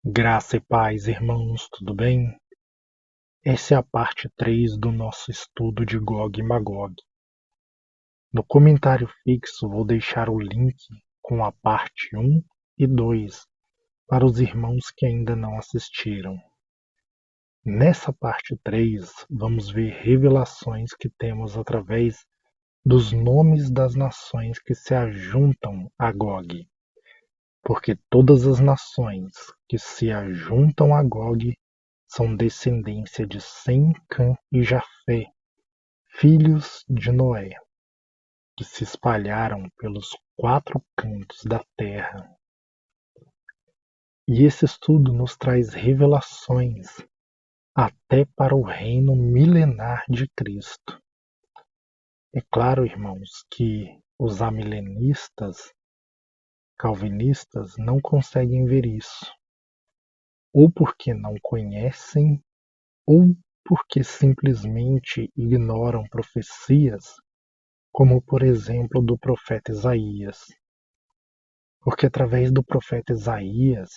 Graça e paz, irmãos, tudo bem? Essa é a parte 3 do nosso estudo de Gog e Magog. No comentário fixo vou deixar o link com a parte 1 e 2 para os irmãos que ainda não assistiram. Nessa parte 3 vamos ver revelações que temos através dos nomes das nações que se ajuntam a Gog, porque todas as nações que se ajuntam a Gog são descendência de Sem, Cã e Jafé, filhos de Noé, que se espalharam pelos 4 cantos da terra. E esse estudo nos traz revelações até para o reino milenar de Cristo. É claro, irmãos, que os amilenistas, calvinistas, não conseguem ver isso, ou porque não conhecem, ou porque simplesmente ignoram profecias, como por exemplo do profeta Isaías. Porque através do profeta Isaías,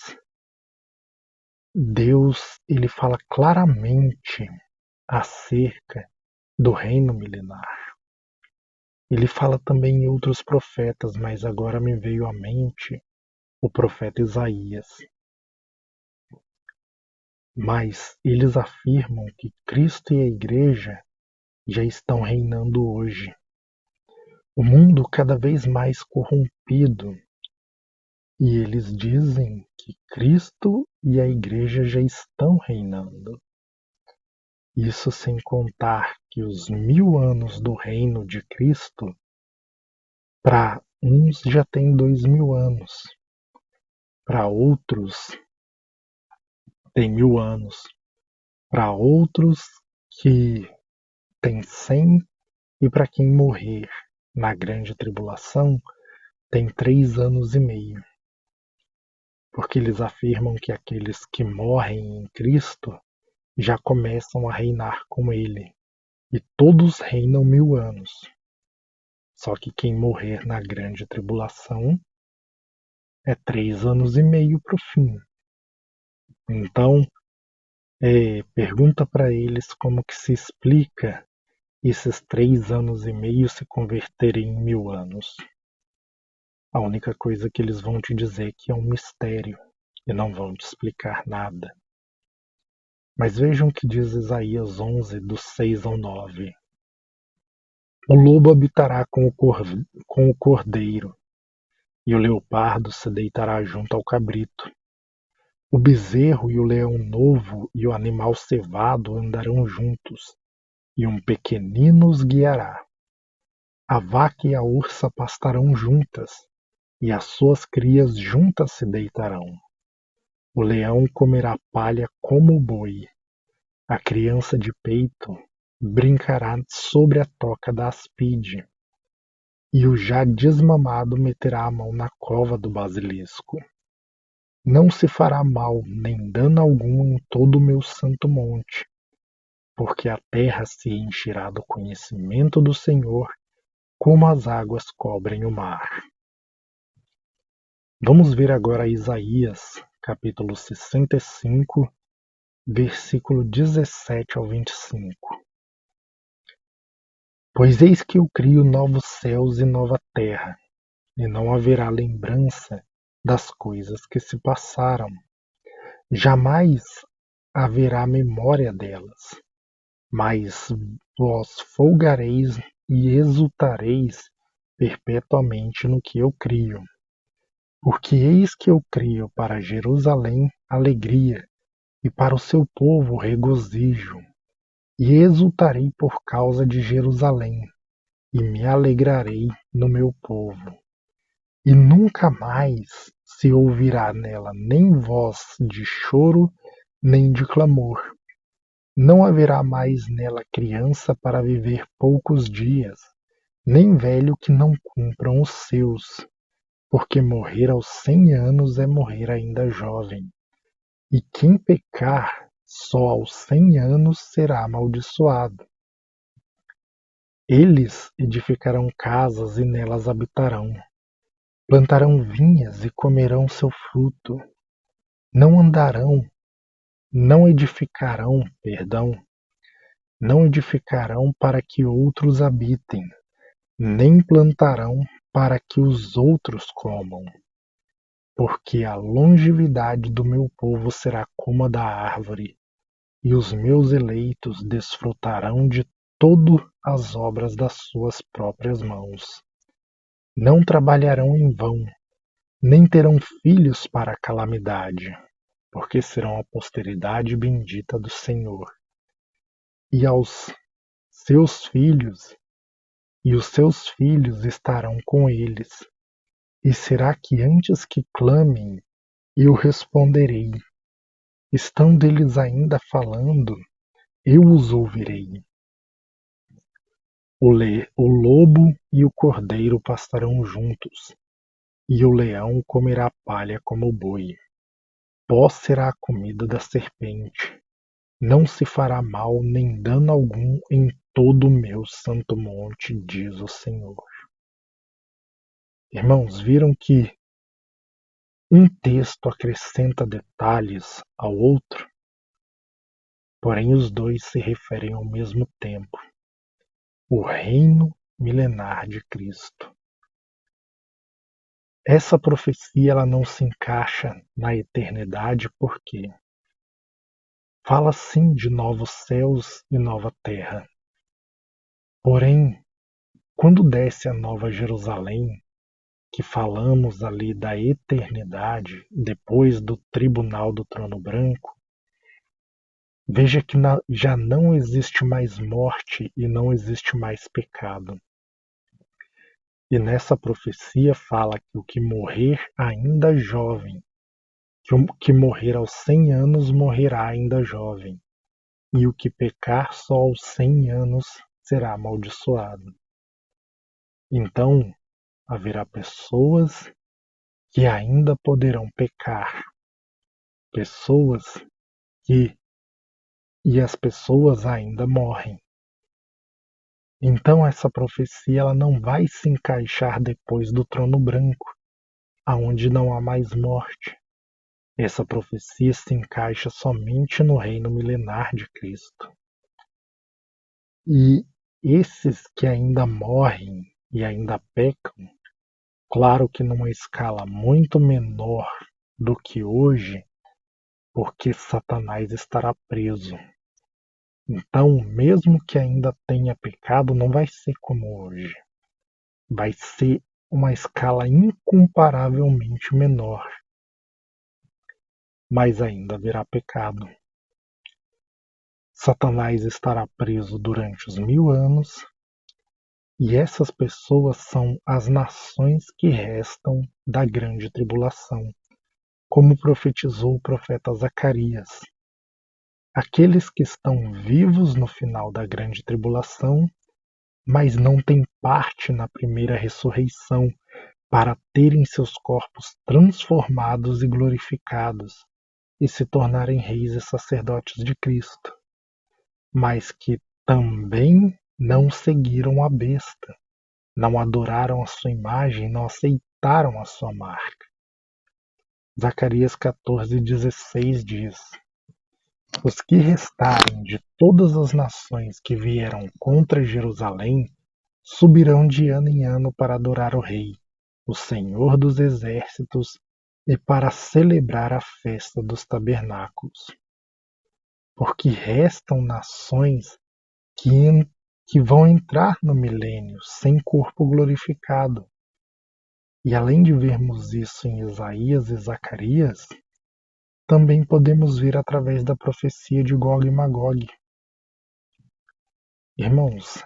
Deus ele fala claramente acerca do reino milenar. Ele fala também em outros profetas, mas agora me veio à mente o profeta Isaías. Mas eles afirmam que Cristo e a Igreja já estão reinando hoje. O mundo cada vez mais corrompido. E eles dizem que Cristo e a Igreja já estão reinando. Isso sem contar que os 1000 anos do reino de Cristo, para uns já tem 2000 anos, para outros tem 1000 anos, para outros que tem 100 e para quem morrer na grande tribulação tem 3 anos e meio. Porque eles afirmam que aqueles que morrem em Cristo já começam a reinar com ele, e todos reinam 1000 anos. Só que quem morrer na grande tribulação é 3 anos e meio para o fim. Então, pergunta para eles como que se explica esses 3 anos e meio se converterem em 1000 anos. A única coisa que eles vão te dizer é que é um mistério e não vão te explicar nada. Mas vejam o que diz Isaías 11, do 6 ao 9. O lobo habitará com o cordeiro, e o leopardo se deitará junto ao cabrito. O bezerro e o leão novo e o animal cevado andarão juntos, e um pequenino os guiará. A vaca e a ursa pastarão juntas, e as suas crias juntas se deitarão. O leão comerá palha como o boi. A criança de peito brincará sobre a toca da aspide, e o já desmamado meterá a mão na cova do basilisco. Não se fará mal nem dano algum em todo o meu santo monte, porque a terra se encherá do conhecimento do Senhor, como as águas cobrem o mar. Vamos ver agora Isaías, capítulo 65, versículo 17 ao 25. Pois eis que eu crio novos céus e nova terra, e não haverá lembrança das coisas que se passaram. Jamais haverá memória delas. Mas vós folgareis e exultareis perpetuamente no que eu crio. Porque eis que eu crio para Jerusalém alegria, e para o seu povo regozijo. E exultarei por causa de Jerusalém, e me alegrarei no meu povo. E nunca mais se ouvirá nela nem voz de choro, nem de clamor. Não haverá mais nela criança para viver poucos dias, nem velho que não cumpram os seus, porque morrer aos 100 anos é morrer ainda jovem. E quem pecar só aos 100 anos será amaldiçoado. Eles edificarão casas e nelas habitarão, plantarão vinhas e comerão seu fruto. não andarão, não edificarão, perdão, não edificarão para que outros habitem, nem plantarão para que os outros comam, porque a longevidade do meu povo será como a da árvore, e os meus eleitos desfrutarão de todas as obras das suas próprias mãos. Não trabalharão em vão, nem terão filhos para a calamidade, porque serão a posteridade bendita do Senhor. E aos seus filhos, e os seus filhos estarão com eles. E será que antes que clamem, eu responderei? Estão deles ainda falando, eu os ouvirei. O lobo e o cordeiro pastarão juntos, e o leão comerá palha como o boi. Pó será a comida da serpente. Não se fará mal nem dano algum em todo o meu santo monte, diz o Senhor. Irmãos, viram que um texto acrescenta detalhes ao outro, porém os dois se referem ao mesmo tempo: o reino milenar de Cristo. Essa profecia ela não se encaixa na eternidade porque fala sim de novos céus e nova terra. Porém, quando desce a Nova Jerusalém, que falamos ali da eternidade, depois do tribunal do trono branco, veja que já não existe mais morte e não existe mais pecado. E nessa profecia fala que o que morrer ainda jovem, que o que morrer aos 100 anos morrerá ainda jovem, e o que pecar só aos 100 anos será amaldiçoado. Então, haverá pessoas que ainda poderão pecar, pessoas que e as pessoas ainda morrem. Então essa profecia ela não vai se encaixar depois do trono branco, aonde não há mais morte. Essa profecia se encaixa somente no reino milenar de Cristo. E esses que ainda morrem e ainda pecam, claro que numa escala muito menor do que hoje, porque Satanás estará preso. Então, mesmo que ainda tenha pecado, não vai ser como hoje. Vai ser uma escala incomparavelmente menor. Mas ainda haverá pecado. Satanás estará preso durante os 1000 anos, e essas pessoas são as nações que restam da grande tribulação, como profetizou o profeta Zacarias. Aqueles que estão vivos no final da grande tribulação, mas não têm parte na primeira ressurreição, para terem seus corpos transformados e glorificados, e se tornarem reis e sacerdotes de Cristo, mas que também não seguiram a besta, não adoraram a sua imagem, não aceitaram a sua marca. Zacarias 14,16 diz: Os que restarem de todas as nações que vieram contra Jerusalém subirão de ano em ano para adorar o Rei, o Senhor dos Exércitos, e para celebrar a festa dos tabernáculos. Porque restam nações que vão entrar no milênio sem corpo glorificado. E além de vermos isso em Isaías e Zacarias, também podemos ver através da profecia de Gog e Magog. Irmãos,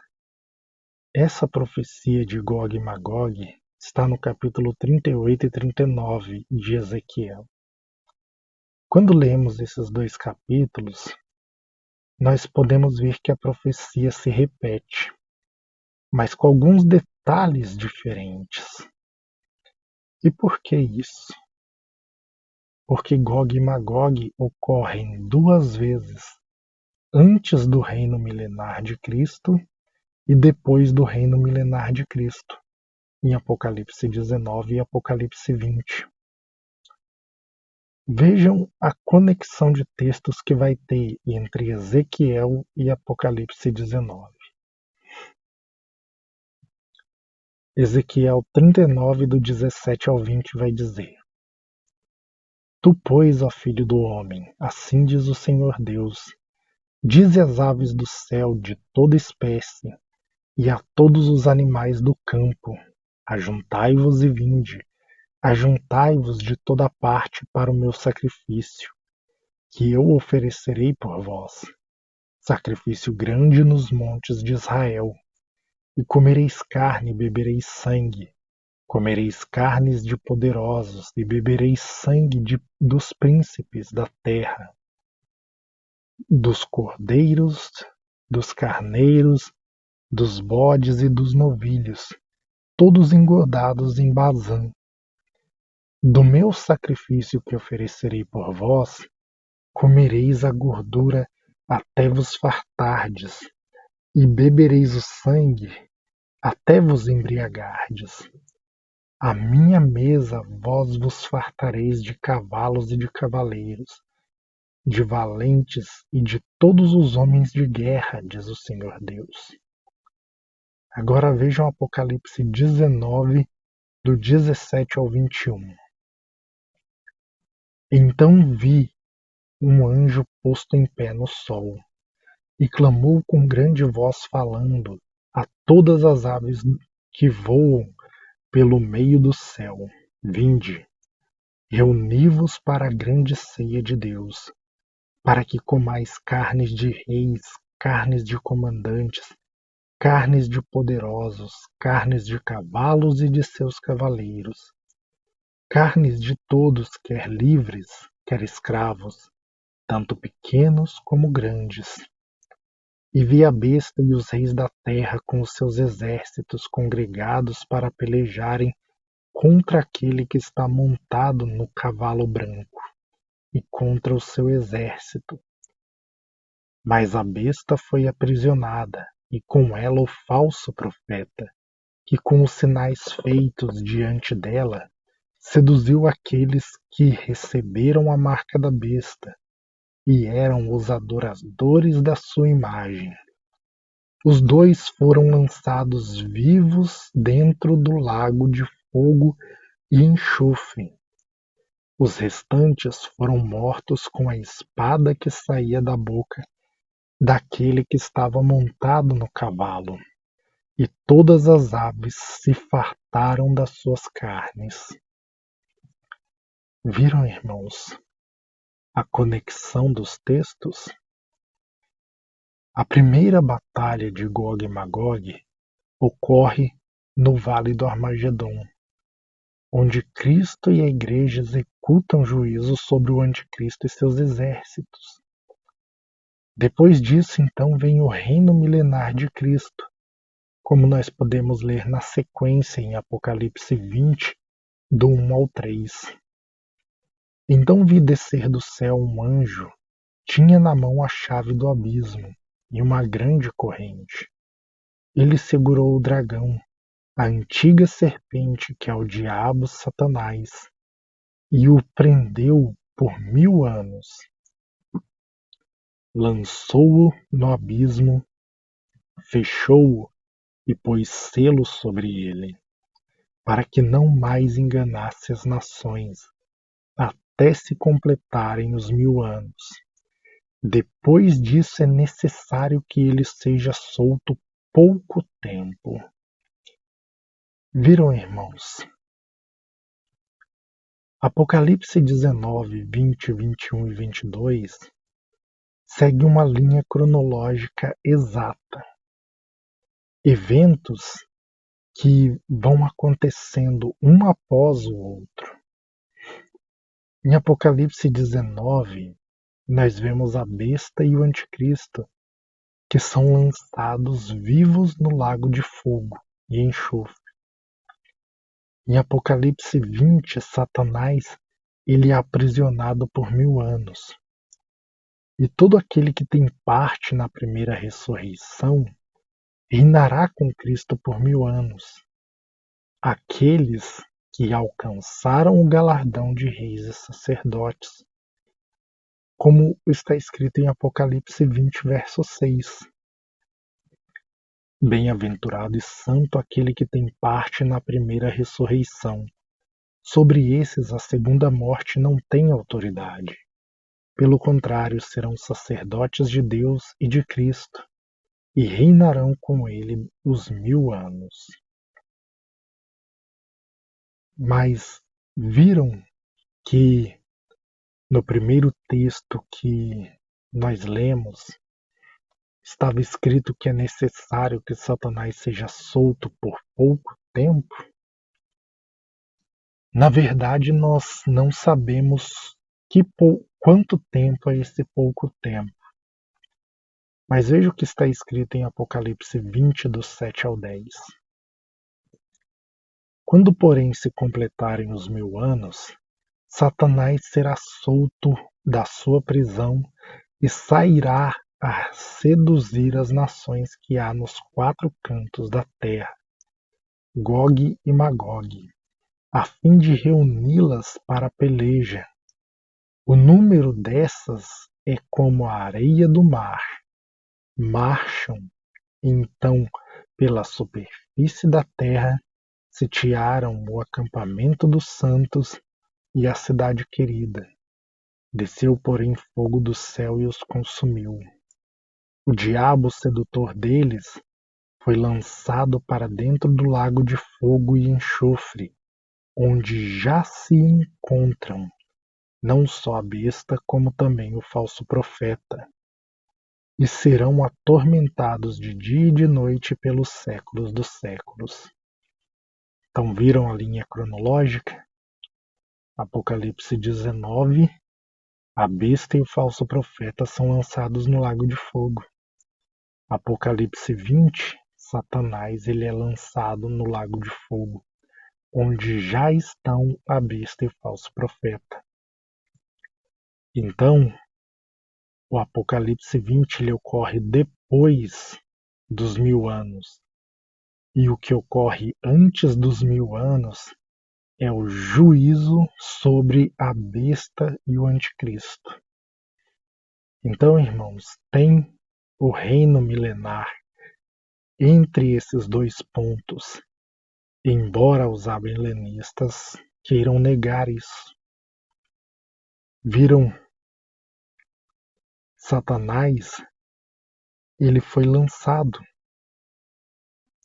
essa profecia de Gog e Magog está no capítulo 38 e 39 de Ezequiel. Quando lemos esses dois capítulos, nós podemos ver que a profecia se repete, mas com alguns detalhes diferentes. E por que isso? Porque Gog e Magog ocorrem 2 vezes antes do reino milenar de Cristo e depois do reino milenar de Cristo, em Apocalipse 19 e Apocalipse 20. Vejam a conexão de textos que vai ter entre Ezequiel e Apocalipse 19. Ezequiel 39, do 17 ao 20, vai dizer: Tu, pois, ó filho do homem, assim diz o Senhor Deus, dize às aves do céu de toda espécie, e a todos os animais do campo: Ajuntai-vos e vinde, ajuntai-vos de toda parte para o meu sacrifício, que eu oferecerei por vós, sacrifício grande nos montes de Israel. E comereis carne e bebereis sangue, comereis carnes de poderosos e bebereis sangue dos príncipes da terra, dos cordeiros, dos carneiros, dos bodes e dos novilhos, todos engordados em Bazã. Do meu sacrifício que oferecerei por vós, comereis a gordura até vos fartardes, e bebereis o sangue até vos embriagardes. À minha mesa vós vos fartareis de cavalos e de cavaleiros, de valentes e de todos os homens de guerra, diz o Senhor Deus. Agora vejam Apocalipse 19, do 17 ao 21. Então vi um anjo posto em pé no sol, e clamou com grande voz, falando a todas as aves que voam pelo meio do céu: Vinde, reuni-vos para a grande ceia de Deus, para que comais carnes de reis, carnes de comandantes, carnes de poderosos, carnes de cavalos e de seus cavaleiros, carnes de todos, quer livres, quer escravos, tanto pequenos como grandes. E vi a besta e os reis da terra com os seus exércitos congregados para pelejarem contra aquele que está montado no cavalo branco, e contra o seu exército. Mas a besta foi aprisionada, e com ela o falso profeta, que com os sinais feitos diante dela, seduziu aqueles que receberam a marca da besta, e eram os adoradores da sua imagem. Os dois foram lançados vivos dentro do lago de fogo e enxofre. Os restantes foram mortos com a espada que saía da boca daquele que estava montado no cavalo, e todas as aves se fartaram das suas carnes. Viram, irmãos, a conexão dos textos? A primeira batalha de Gog e Magog ocorre no Vale do Armagedon, onde Cristo e a Igreja executam juízo sobre o Anticristo e seus exércitos. Depois disso, então, vem o reino milenar de Cristo, como nós podemos ler na sequência em Apocalipse 20, do 1 ao 3. Então vi descer do céu um anjo, tinha na mão a chave do abismo e uma grande corrente. Ele segurou o dragão, a antiga serpente que é o diabo Satanás, e o prendeu por 1000 anos. Lançou-o no abismo, fechou-o e pôs selo sobre ele, para que não mais enganasse as nações, até se completarem os 1000 anos. Depois disso é necessário que ele seja solto pouco tempo. Viram, irmãos? Apocalipse 19, 20, 21 e 22 segue uma linha cronológica exata. Eventos que vão acontecendo um após o outro. Em Apocalipse 19, nós vemos a besta e o anticristo, que são lançados vivos no lago de fogo e enxofre. Em Apocalipse 20, Satanás ele é aprisionado por 1000 anos. E todo aquele que tem parte na primeira ressurreição reinará com Cristo por 1000 anos. Aqueles que alcançaram o galardão de reis e sacerdotes, como está escrito em Apocalipse 20, verso 6. Bem-aventurado e santo aquele que tem parte na primeira ressurreição. Sobre esses a segunda morte não tem autoridade. Pelo contrário, serão sacerdotes de Deus e de Cristo, e reinarão com ele os 1000 anos. Mas viram que no primeiro texto que nós lemos, estava escrito que é necessário que Satanás seja solto por pouco tempo? Na verdade, nós não sabemos quanto tempo é esse pouco tempo. Mas veja o que está escrito em Apocalipse 20, do 7 ao 10. Quando, porém, se completarem os 1000 anos, Satanás será solto da sua prisão e sairá a seduzir as nações que há nos 4 cantos da terra, Gog e Magog, a fim de reuni-las para a peleja. O número dessas é como a areia do mar. Marcham, então, pela superfície da terra, sitiaram o acampamento dos santos e a cidade querida. Desceu, porém, fogo do céu e os consumiu. O diabo sedutor deles foi lançado para dentro do lago de fogo e enxofre, onde já se encontram não só a besta, como também o falso profeta, e serão atormentados de dia e de noite pelos séculos dos séculos. Então viram a linha cronológica? Apocalipse 19, a besta e o falso profeta são lançados no lago de fogo. Apocalipse 20, Satanás ele é lançado no lago de fogo, onde já estão a besta e o falso profeta. Então, o Apocalipse 20 ele ocorre depois dos 1000 anos. E o que ocorre antes dos 1000 anos é o juízo sobre a besta e o anticristo. Então, irmãos, tem o reino milenar entre esses dois pontos, embora os abenlenistas queiram negar isso. Viram Satanás, ele foi lançado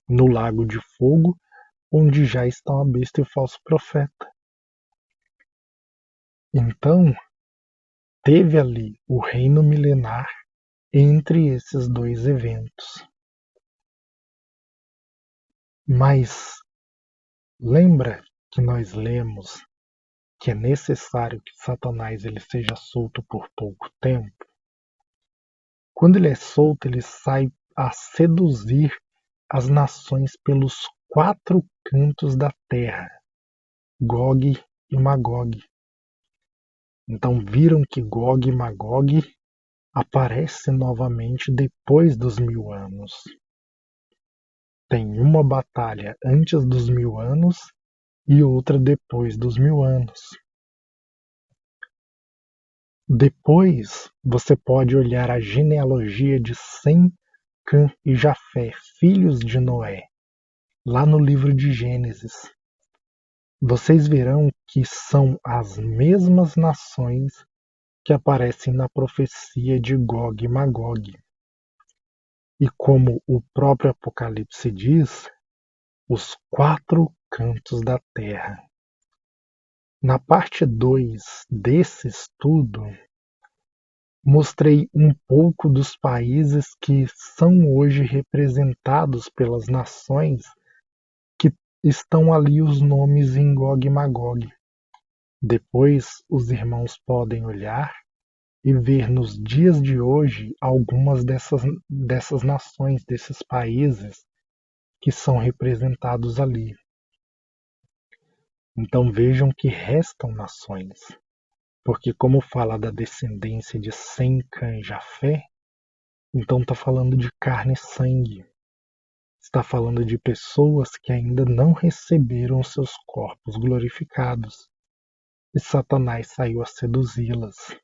no lago de fogo, onde já estão a besta e o falso profeta. Então, teve ali o reino milenar entre esses dois eventos. Mas lembra que nós lemos que é necessário que Satanás ele seja solto por pouco tempo? Quando ele é solto, ele sai a seduzir as nações pelos 4 cantos da terra, Gog e Magog. Então viram que Gog e Magog aparece novamente depois dos 1000 anos. Tem uma batalha antes dos 1000 anos e outra depois dos 1000 anos. Depois você pode olhar a genealogia de Sem, Cã e Jafé, filhos de Noé, lá no livro de Gênesis. Vocês verão que são as mesmas nações que aparecem na profecia de Gog e Magog. E como o próprio Apocalipse diz, os 4 cantos da terra. Na parte 2 desse estudo, mostrei um pouco dos países que são hoje representados pelas nações que estão ali os nomes em Gog e Magog. Depois os irmãos podem olhar e ver nos dias de hoje algumas dessas nações, desses países que são representados ali. Então vejam que restam nações, porque como fala da descendência de Sem, Cã e Jafé, então está falando de carne e sangue. Está falando de pessoas que ainda não receberam seus corpos glorificados, e Satanás saiu a seduzi-las.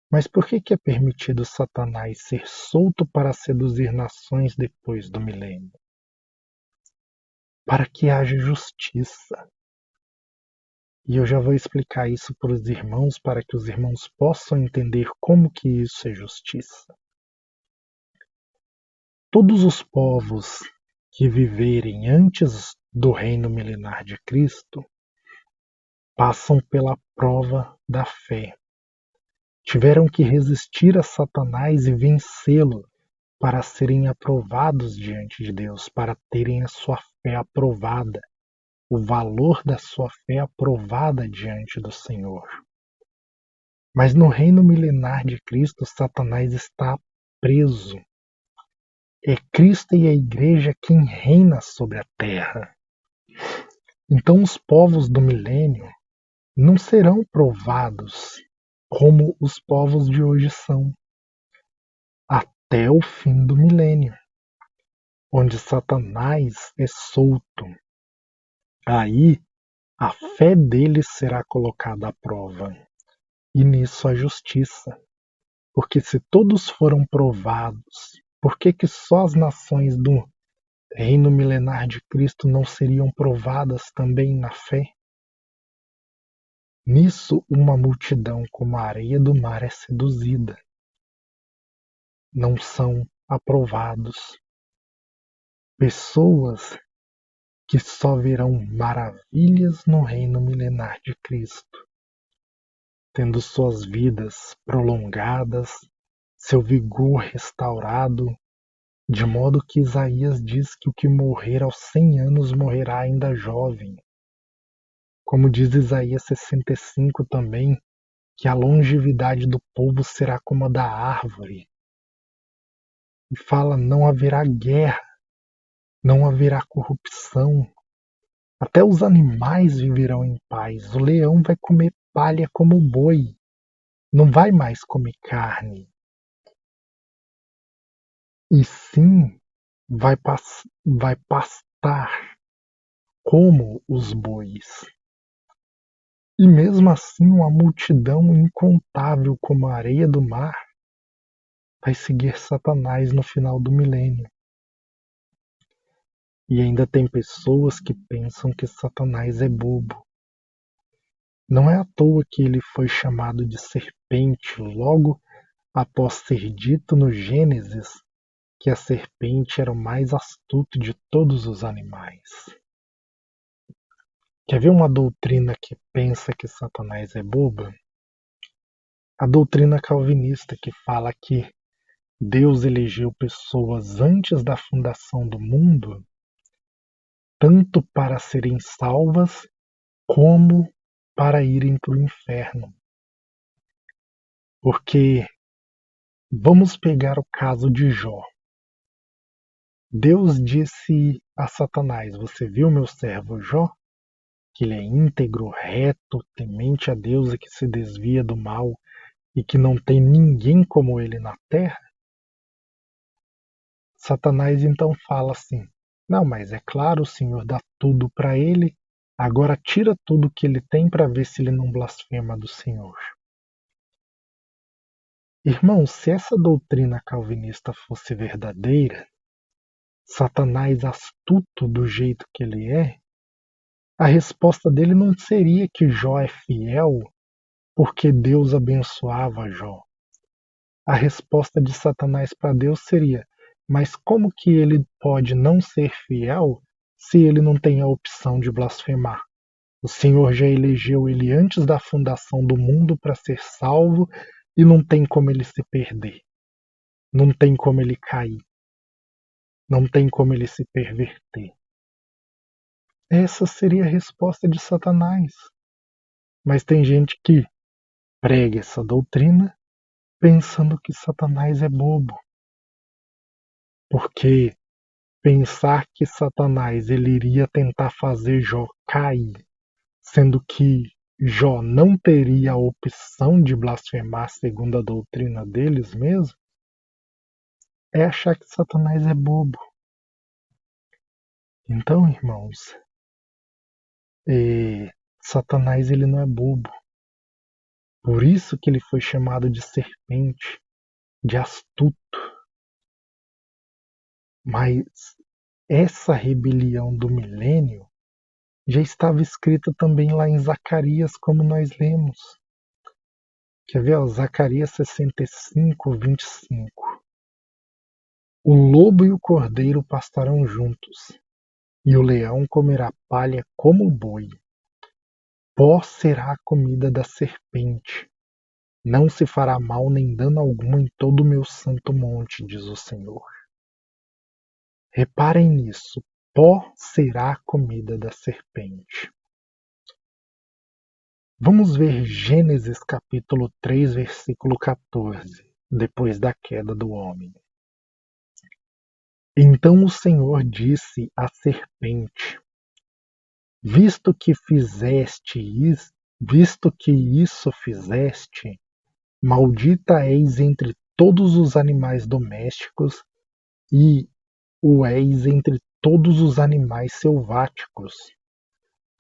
Mas por que é permitido Satanás ser solto para seduzir nações depois do milênio? Para que haja justiça. E eu já vou explicar isso para os irmãos, para que os irmãos possam entender como que isso é justiça. Todos os povos que viverem antes do reino milenar de Cristo passam pela prova da fé. Tiveram que resistir a Satanás e vencê-lo para serem aprovados diante de Deus, para terem a sua fé aprovada, o valor da sua fé aprovada diante do Senhor. Mas no reino milenar de Cristo, Satanás está preso. É Cristo e a Igreja quem reina sobre a terra. Então os povos do milênio não serão provados como os povos de hoje são, até o fim do milênio, onde Satanás é solto. Aí a fé deles será colocada à prova, e nisso a justiça. Porque se todos foram provados, por que só as nações do reino milenar de Cristo não seriam provadas também na fé? Nisso uma multidão como a areia do mar é seduzida. Não são aprovados. Pessoas que só verão maravilhas no reino milenar de Cristo, tendo suas vidas prolongadas, seu vigor restaurado, de modo que Isaías diz que o que morrer aos 100 anos morrerá ainda jovem. Como diz Isaías 65 também, que a longevidade do povo será como a da árvore. E fala: não haverá guerra, não haverá corrupção, até os animais viverão em paz. O leão vai comer palha como o boi, não vai mais comer carne. E sim, vai pastar como os bois. E mesmo assim uma multidão incontável como a areia do mar vai seguir Satanás no final do milênio. E ainda tem pessoas que pensam que Satanás é bobo. Não é à toa que ele foi chamado de serpente logo após ser dito no Gênesis que a serpente era o mais astuto de todos os animais. Quer ver uma doutrina que pensa que Satanás é boba? A doutrina calvinista, que fala que Deus elegeu pessoas antes da fundação do mundo, tanto para serem salvas como para irem para o inferno. Porque vamos pegar o caso de Jó. Deus disse a Satanás: você viu meu servo Jó? Que ele é íntegro, reto, temente a Deus e que se desvia do mal e que não tem ninguém como ele na terra? Satanás então fala assim: não, mas é claro, o Senhor dá tudo para ele, agora tira tudo que ele tem para ver se ele não blasfema do Senhor. Irmão, se essa doutrina calvinista fosse verdadeira, Satanás astuto do jeito que ele é, a resposta dele não seria que Jó é fiel porque Deus abençoava Jó. A resposta de Satanás para Deus seria: mas como que ele pode não ser fiel se ele não tem a opção de blasfemar? O Senhor já elegeu ele antes da fundação do mundo para ser salvo e não tem como ele se perder. Não tem como ele cair. Não tem como ele se perverter. Essa seria a resposta de Satanás. Mas tem gente que prega essa doutrina pensando que Satanás é bobo. Porque pensar que Satanás ele iria tentar fazer Jó cair, sendo que Jó não teria a opção de blasfemar segundo a doutrina deles mesmo, é achar que Satanás é bobo. Então, irmãos, Satanás ele não é bobo. Por isso que ele foi chamado de serpente, de astuto. Mas essa rebelião do milênio já estava escrita também lá em Zacarias, como nós lemos. Quer ver? Ó, Zacarias 65, 25. O lobo e o cordeiro pastarão juntos, e o leão comerá palha como o boi. Pó será a comida da serpente. Não se fará mal nem dano algum em todo o meu santo monte, diz o Senhor. Reparem nisso, pó será a comida da serpente. Vamos ver Gênesis capítulo 3, versículo 14, depois da queda do homem. Então o Senhor disse à serpente: Visto que isso fizeste, maldita és entre todos os animais domésticos e o és entre todos os animais selváticos.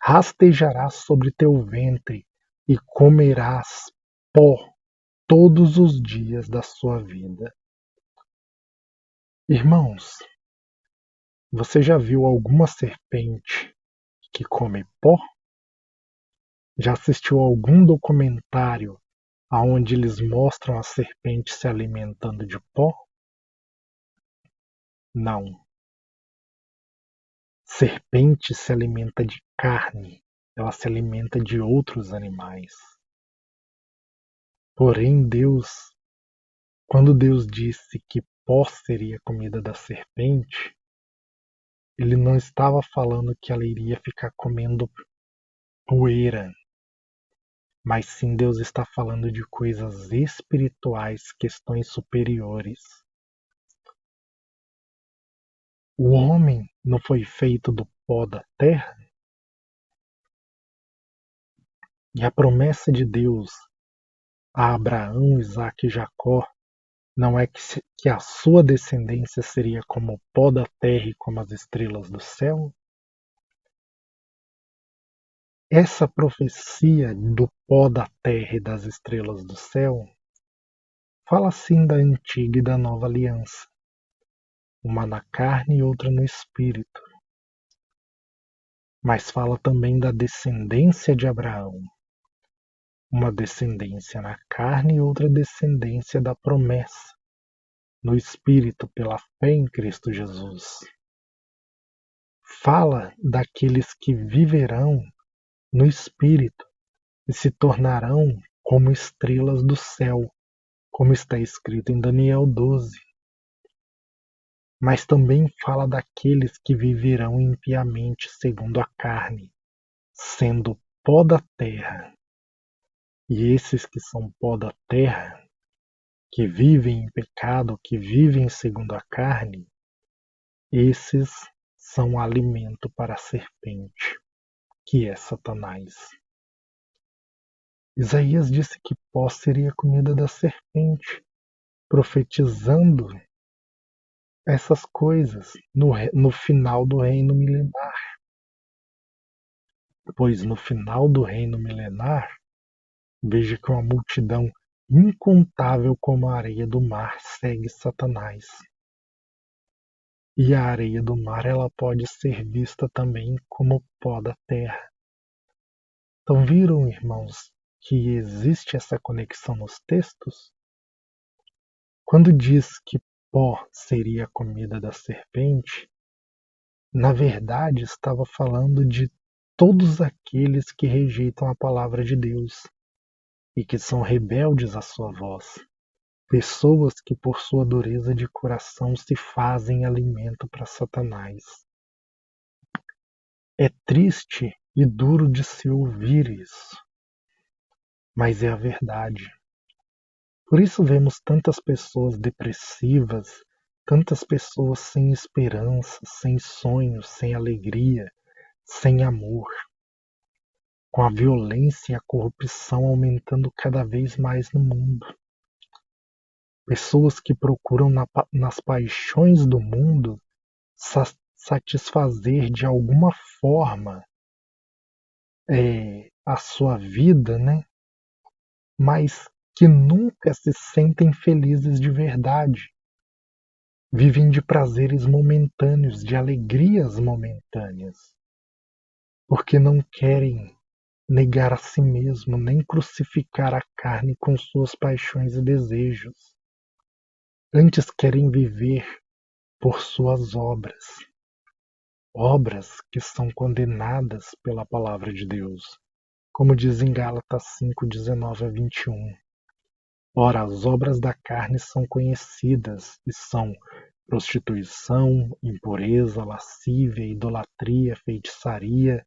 Rastejarás sobre teu ventre e comerás pó todos os dias da sua vida. Irmãos, você já viu alguma serpente que come pó? Já assistiu algum documentário aonde eles mostram a serpente se alimentando de pó? Não. Serpente se alimenta de carne, ela se alimenta de outros animais. Porém, quando Deus disse que pó seria a comida da serpente, ele não estava falando que ela iria ficar comendo poeira, mas sim Deus está falando de coisas espirituais, questões superiores. O homem não foi feito do pó da terra? E a promessa de Deus a Abraão, Isaque e Jacó não é que a sua descendência seria como o pó da terra e como as estrelas do céu? Essa profecia do pó da terra e das estrelas do céu fala sim da antiga e da nova aliança, uma na carne e outra no espírito, mas fala também da descendência de Abraão, uma descendência na carne e outra descendência da promessa, no espírito pela fé em Cristo Jesus. Fala daqueles que viverão no espírito e se tornarão como estrelas do céu, como está escrito em Daniel 12. Mas também fala daqueles que viverão impiamente segundo a carne, sendo pó da terra. E esses que são pó da terra, que vivem em pecado, que vivem segundo a carne, esses são alimento para a serpente, que é Satanás. Isaías disse que pó seria a comida da serpente, profetizando essas coisas no final do reino milenar. Pois no final do reino milenar, veja que uma multidão incontável como a areia do mar segue Satanás. E a areia do mar ela pode ser vista também como pó da terra. Então viram, irmãos, que existe essa conexão nos textos? Quando diz que pó seria a comida da serpente, na verdade estava falando de todos aqueles que rejeitam a palavra de Deus e que são rebeldes à sua voz, pessoas que por sua dureza de coração se fazem alimento para Satanás. É triste e duro de se ouvir isso, mas é a verdade. Por isso vemos tantas pessoas depressivas, tantas pessoas sem esperança, sem sonhos, sem alegria, sem amor, com a violência e a corrupção aumentando cada vez mais no mundo. Pessoas que procuram nas paixões do mundo satisfazer de alguma forma a sua vida, né? Mas que nunca se sentem felizes de verdade. Vivem de prazeres momentâneos, de alegrias momentâneas, porque não querem negar a si mesmo, nem crucificar a carne com suas paixões e desejos. Antes querem viver por suas obras, obras que são condenadas pela palavra de Deus, como diz em Gálatas 5:19-21. Ora, as obras da carne são conhecidas e são prostituição, impureza, lascívia, idolatria, feitiçaria,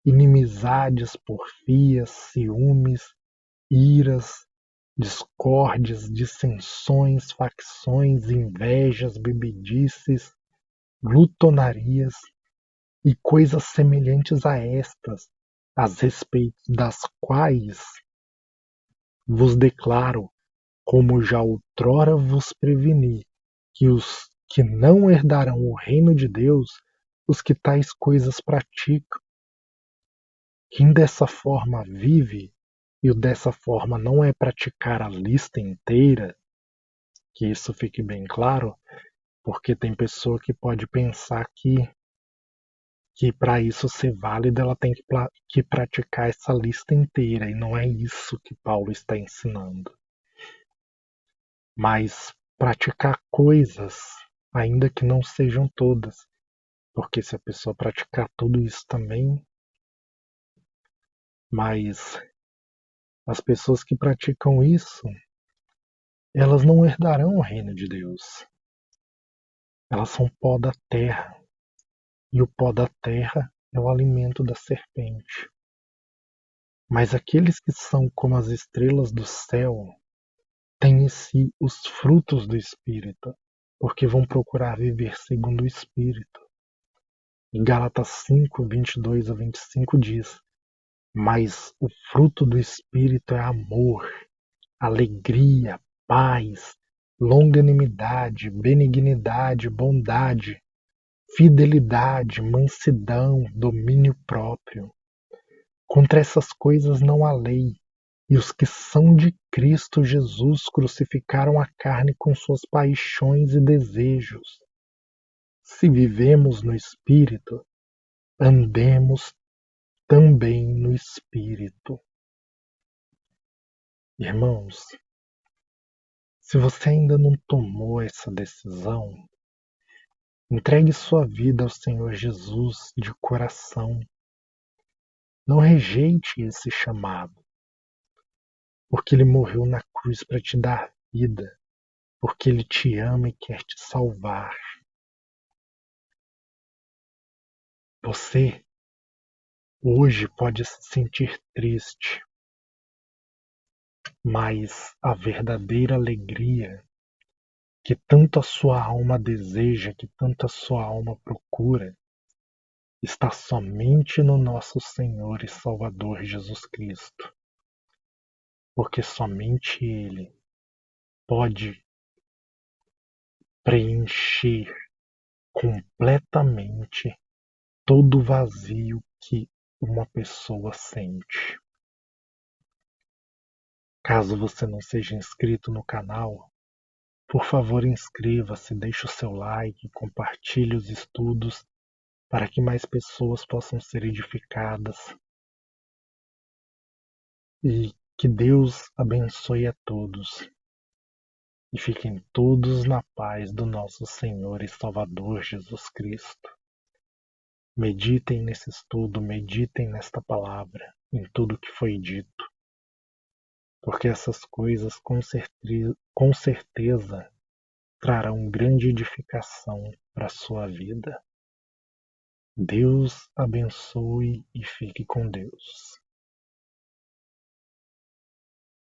inimizades, porfias, ciúmes, iras, discórdias, dissensões, facções, invejas, bebedices, glutonarias e coisas semelhantes a estas, a respeito das quais vos declaro, como já outrora vos preveni, que os que não herdarão o reino de Deus, os que tais coisas praticam. Quem dessa forma vive, e o dessa forma não é praticar a lista inteira, que isso fique bem claro, porque tem pessoa que pode pensar que para isso ser válida ela tem que praticar essa lista inteira, e não é isso que Paulo está ensinando. Mas praticar coisas, ainda que não sejam todas, porque se a pessoa praticar tudo isso também, mas as pessoas que praticam isso, elas não herdarão o reino de Deus. Elas são pó da terra, e o pó da terra é o alimento da serpente. Mas aqueles que são como as estrelas do céu têm em si os frutos do Espírito, porque vão procurar viver segundo o Espírito. Em Gálatas 5:22-25 diz: Mas o fruto do Espírito é amor, alegria, paz, longanimidade, benignidade, bondade, fidelidade, mansidão, domínio próprio. Contra essas coisas não há lei, e os que são de Cristo Jesus crucificaram a carne com suas paixões e desejos. Se vivemos no Espírito, andemos também no Espírito. Irmãos, se você ainda não tomou essa decisão, entregue sua vida ao Senhor Jesus de coração. Não rejeite esse chamado, porque Ele morreu na cruz para te dar vida, porque Ele te ama e quer te salvar. Você hoje pode se sentir triste, mas a verdadeira alegria que tanto a sua alma deseja, que tanto a sua alma procura, está somente no nosso Senhor e Salvador Jesus Cristo, porque somente Ele pode preencher completamente todo o vazio que uma pessoa sente. Caso você não seja inscrito no canal, por favor inscreva-se, deixe o seu like, compartilhe os estudos para que mais pessoas possam ser edificadas. E que Deus abençoe a todos. E fiquem todos na paz do nosso Senhor e Salvador Jesus Cristo. Meditem nesse estudo, meditem nesta palavra, em tudo que foi dito, porque essas coisas com certeza trarão grande edificação para a sua vida. Deus abençoe e fique com Deus.